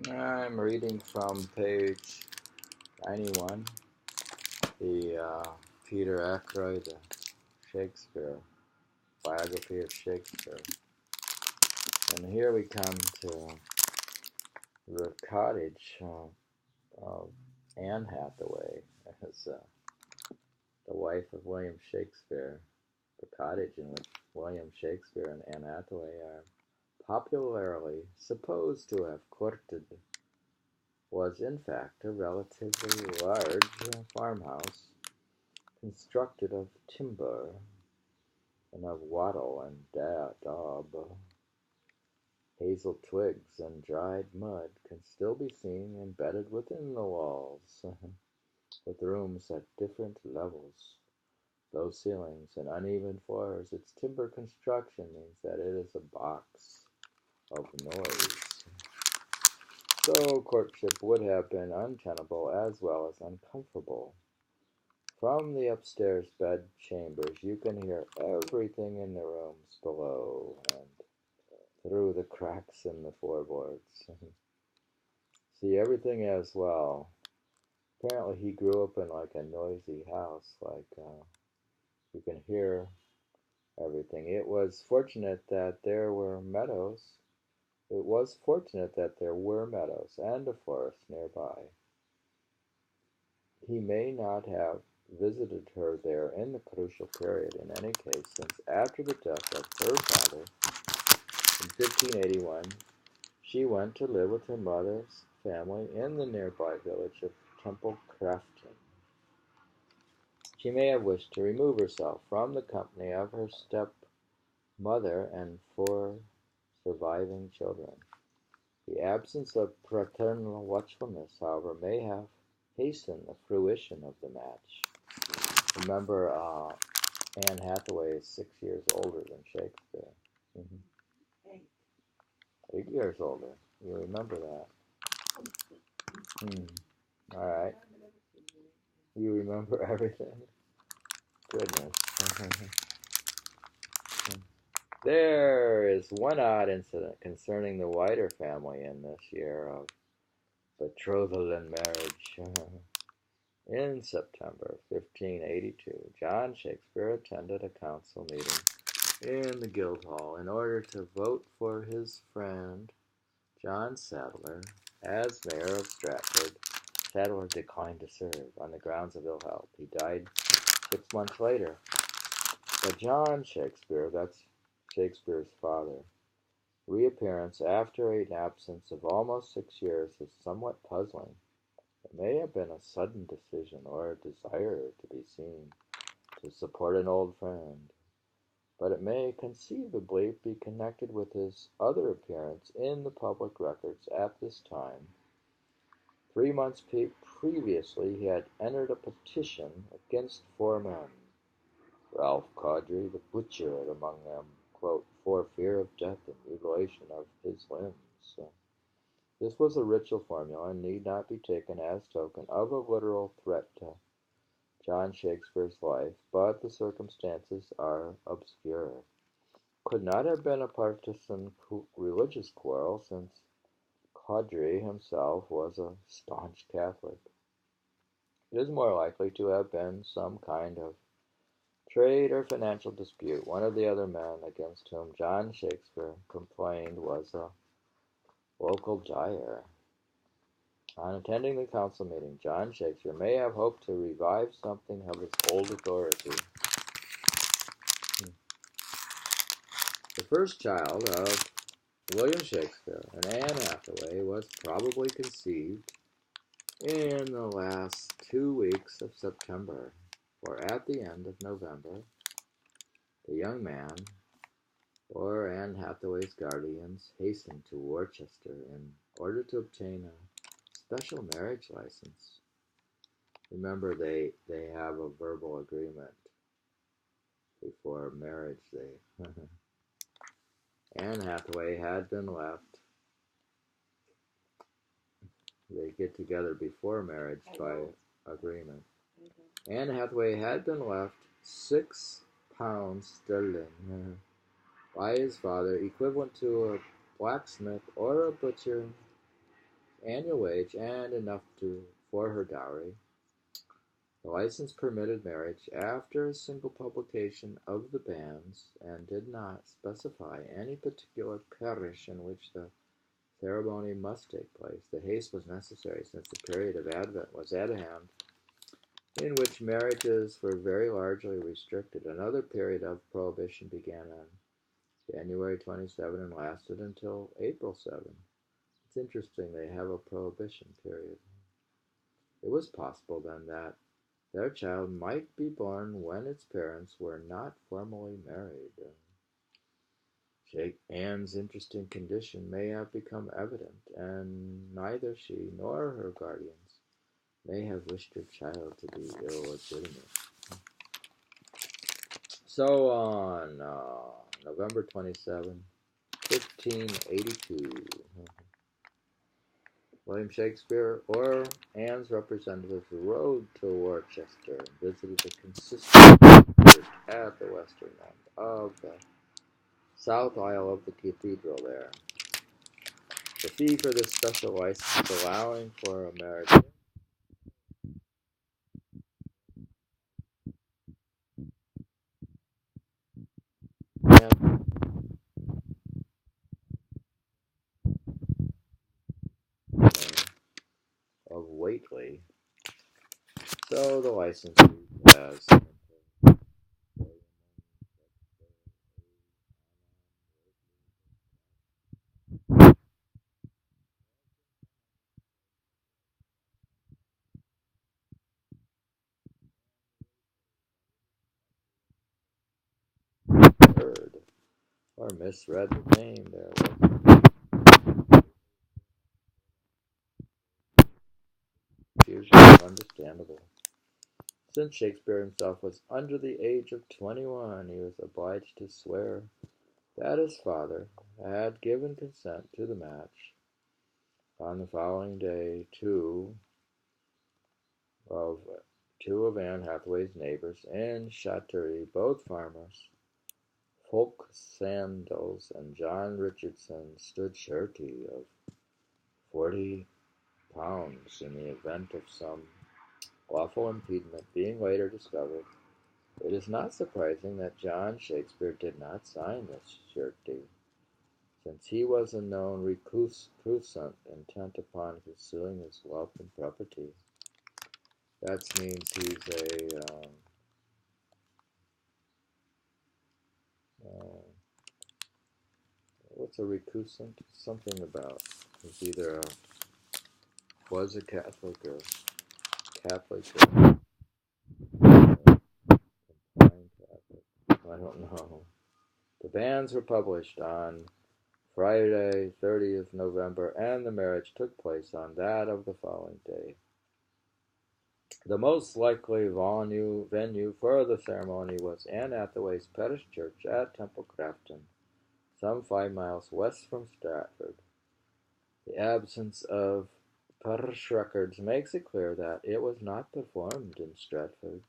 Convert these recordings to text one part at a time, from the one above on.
I'm reading from page 91, the Peter Ackroyd, the Shakespeare, biography of Shakespeare. And here we come to the cottage of Anne Hathaway as the wife of William Shakespeare. The cottage in which William Shakespeare and Anne Hathaway are popularly supposed to have courted was in fact a relatively large farmhouse constructed of timber and of wattle and daub. Hazel twigs and dried mud can still be seen embedded within the walls, with rooms at different levels, low ceilings and uneven floors. Its timber construction means that it is a box of noise. So courtship would have been untenable as well as uncomfortable. From the upstairs bed chambers you can hear everything in the rooms below and through the cracks in the floorboards. See everything as well. Apparently he grew up in like a noisy house, you can hear everything. It was fortunate that there were meadows. It was fortunate that there were meadows and a forest nearby. He may not have visited her there in the crucial period in any case, since after the death of her father in 1581, she went to live with her mother's family in the nearby village of Temple Grafton. She may have wished to remove herself from the company of her stepmother and 4 surviving children. The absence of paternal watchfulness, however, may have hastened the fruition of the match. Remember, Anne Hathaway is 6 years older than Shakespeare. 8 years older. You remember that. All right. You remember everything? Goodness. There is one odd incident concerning the Whiter family in this year of betrothal and marriage. In September 1582, John Shakespeare attended a council meeting in the Guildhall in order to vote for his friend John Sadler as mayor of Stratford. Sadler declined to serve on the grounds of ill health. He died 6 months later. But John Shakespeare, that's Shakespeare's father, reappearance after an absence of almost 6 years is somewhat puzzling. It may have been a sudden decision or a desire to be seen, to support an old friend, but it may conceivably be connected with his other appearance in the public records at this time. 3 months previously, he had entered a petition against 4 men, Ralph Cawdry, the butcher, among them, quote, for fear of death and mutilation of his limbs. This was a ritual formula and need not be taken as token of a literal threat to John Shakespeare's life, but the circumstances are obscure. Could not have been a partisan religious quarrel, since Cawdry himself was a staunch Catholic. It is more likely to have been some kind of trade or financial dispute. One of the other men against whom John Shakespeare complained was a local dyer. On attending the council meeting, John Shakespeare may have hoped to revive something of his old authority. The first child of William Shakespeare and Anne Hathaway was probably conceived in the last 2 weeks of September, for at the end of November, the young man, or Anne Hathaway's guardians, hastened to Worcester in order to obtain a special marriage license. Remember, they have a verbal agreement before marriage. Anne Hathaway had been left. They get together before marriage by agreement. Anne Hathaway had been left £6 sterling by his father, equivalent to a blacksmith or a butcher annual wage and enough for her dowry. The license permitted marriage after a single publication of the bans and did not specify any particular parish in which the ceremony must take place. The haste was necessary since the period of Advent was at hand, in which marriages were very largely restricted. Another period of prohibition began on January 27 and lasted until April 7. It's interesting they have a prohibition period. It was possible then that their child might be born when its parents were not formally married. Anne's interesting condition may have become evident, and neither she nor her guardians may have wished her child to be illegitimate. So on November 27, 1582, William Shakespeare or Anne's representatives rode to Worcester and visited the consistent church at the western end of the south aisle of the cathedral there. The fee for this special license, allowing for a marriage of Whately. So the license has heard or misread the name there. Confusion is understandable. Since Shakespeare himself was under the age of 21, he was obliged to swear that his father had given consent to the match. On the following day, two of Anne Hathaway's neighbors in Shattery, both farmers, Folk Sandals and John Richardson, stood surety of £40 in the event of some lawful impediment being later discovered. It is not surprising that John Shakespeare did not sign this surety, since he was a known recusant intent upon concealing his wealth and property. That means he's a what's a recusant? Something about he's either was a Catholic or Catholic or Catholic. I don't know. The bans were published on Friday, 30th November, and the marriage took place on that of the following day. The most likely venue for the ceremony was Anne Hathaway's parish church at Temple Grafton, some 5 miles west from Stratford. The absence of parish records makes it clear that it was not performed in Stratford,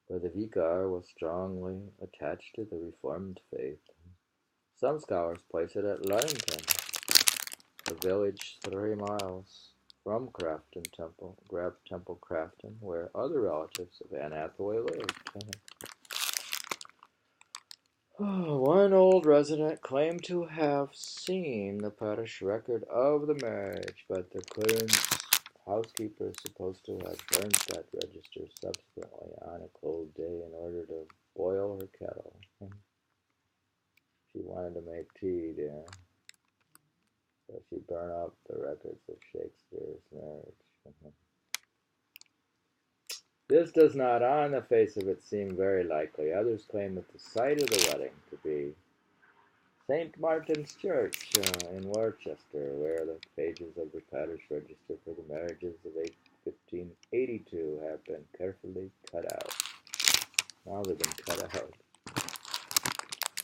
where the vicar was strongly attached to the Reformed faith. Some scholars place it at Luddington, a village 3 miles from Temple Grafton, where other relatives of Anne Hathaway lived. One old resident claimed to have seen the parish record of the marriage, but the clearance housekeeper is supposed to have burnt that register subsequently on a cold day in order to boil her kettle. She wanted to make tea, dear. So she burned up the records of Shakespeare's marriage. This does not, on the face of it, seem very likely. Others claim that the site of the wedding to be St. Martin's Church in Worcester, where the pages of the parish register for the marriages of 1582 have been carefully cut out. Now they've been cut out.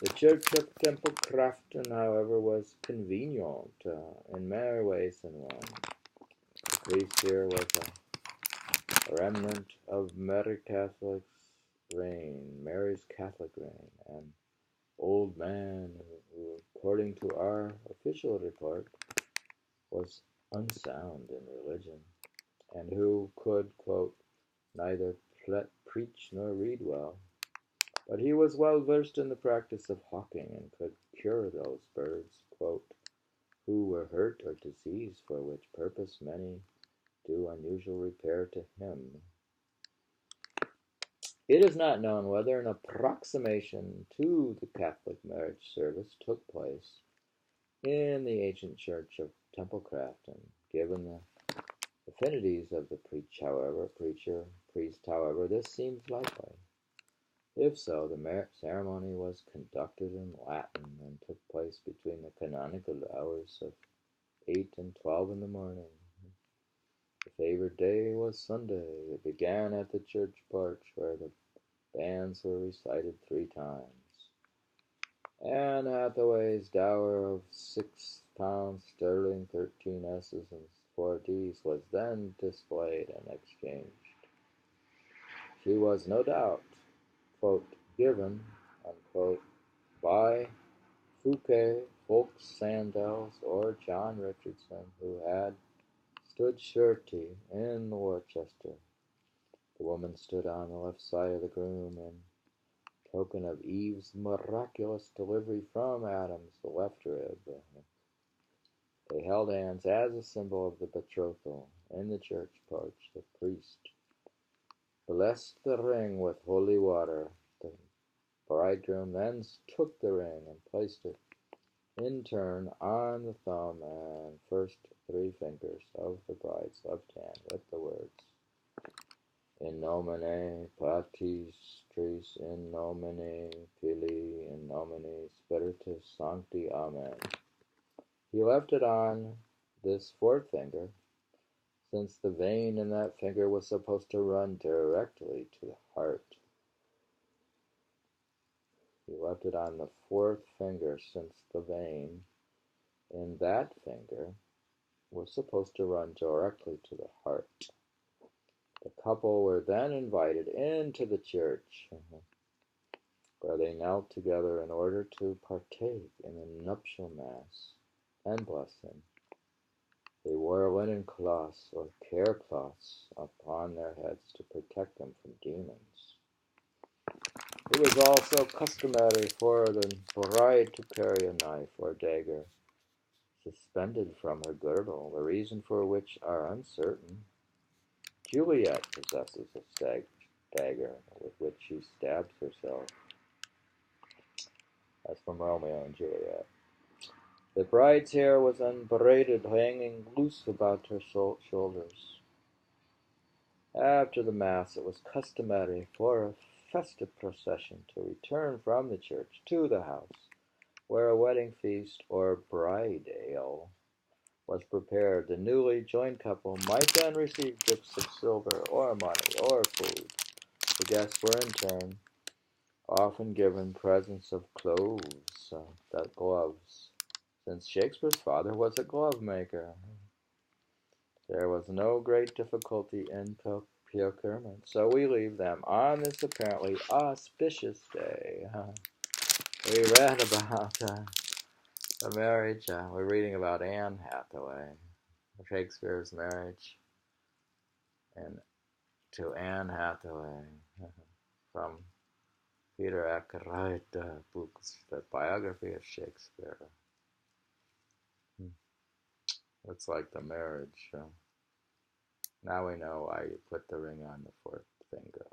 The church of Temple Grafton, however, was convenient in many ways than one. The priest here was a remnant of Mary's Catholic reign, an old man who, according to our official report, was unsound in religion, and who could, quote, neither preach nor read well. But he was well versed in the practice of hawking, and could cure those birds, quote, who were hurt or diseased, for which purpose many do unusual repair to him. It is not known whether an approximation to the Catholic marriage service took place in the ancient church of Temple Grafton, given the affinities of the priest, however, this seems likely. If so, the marriage ceremony was conducted in Latin and took place between the canonical hours of 8 and 12 in the morning. The favored day was Sunday. It began at the church porch, where the banns were recited 3 times. Anne Hathaway's dower of £6 sterling, 13 S's and 4 D's was then displayed and exchanged. She was no doubt, quote, given, unquote, by Fouquet, Folks Sandels, or John Richardson, who had stood surety in Worcester. The woman stood on the left side of the groom in token of Eve's miraculous delivery from Adam's left rib. They held hands as a symbol of the betrothal. In the church porch, the priest blessed the ring with holy water. The bridegroom then took the ring and placed it in turn on the thumb and first 3 fingers of the bride's left hand, with the words, in nomine Patris, in nomine Filii, in nomine Spiritus Sancti, Amen. He left it on this 4th finger, since the vein in that finger was supposed to run directly to the heart. He left it on the 4th finger, since the vein in that finger was supposed to run directly to the heart. The couple were then invited into the church, where they knelt together in order to partake in the nuptial mass and blessing. They wore linen cloths or care cloths upon their heads to protect them from demons. It was also customary for the bride to carry a knife or dagger suspended from her girdle, the reason for which are uncertain. Juliet possesses a dagger with which she stabs herself. That's from Romeo and Juliet. The bride's hair was unbraided, hanging loose about her shoulders. After the Mass, it was customary for a festive procession to return from the church to the house, where a wedding feast or bride ale was prepared. The newly joined couple might then receive gifts of silver or money or food. The guests were in turn often given presents of gloves, since Shakespeare's father was a glove maker. There was no great difficulty in procurement, so we leave them on this apparently auspicious day. We read about the marriage. We're reading about Anne Hathaway, Shakespeare's marriage, and to Anne Hathaway from Peter Ackroyd books, the biography of Shakespeare. Looks like the marriage. Now we know why you put the ring on the 4th finger.